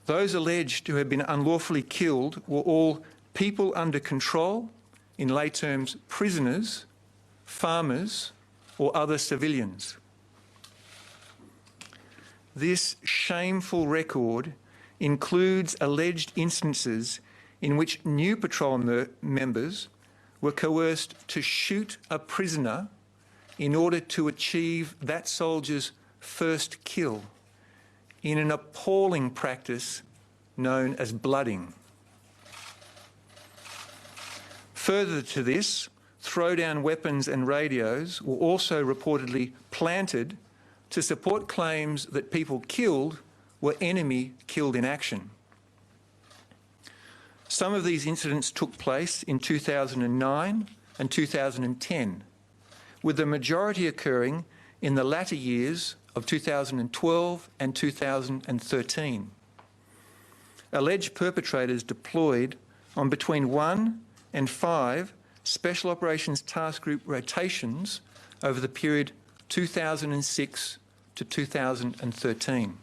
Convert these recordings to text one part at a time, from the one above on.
Those alleged to have been unlawfully killed were all people under control, in lay terms prisoners, farmers or other civilians. This shameful record includes alleged instances in which new patrol members were coerced to shoot a prisoner in order to achieve that soldier's first kill in an appalling practice known as blooding. Further to this, throwdown weapons and radios were also reportedly planted to support claims that people killed were enemy killed in action. Some of these incidents took place in 2009 and 2010, with the majority occurring in the latter years of 2012 and 2013. Alleged perpetrators deployed on between 1 and 5 Special Operations Task Group rotations over the period 2006 to 2013.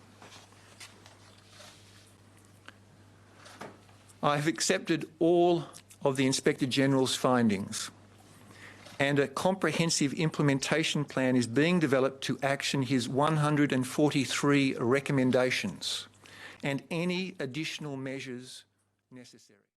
I have accepted all of the Inspector General's findings, and a comprehensive implementation plan is being developed to action his 143 recommendations and any additional measures necessary.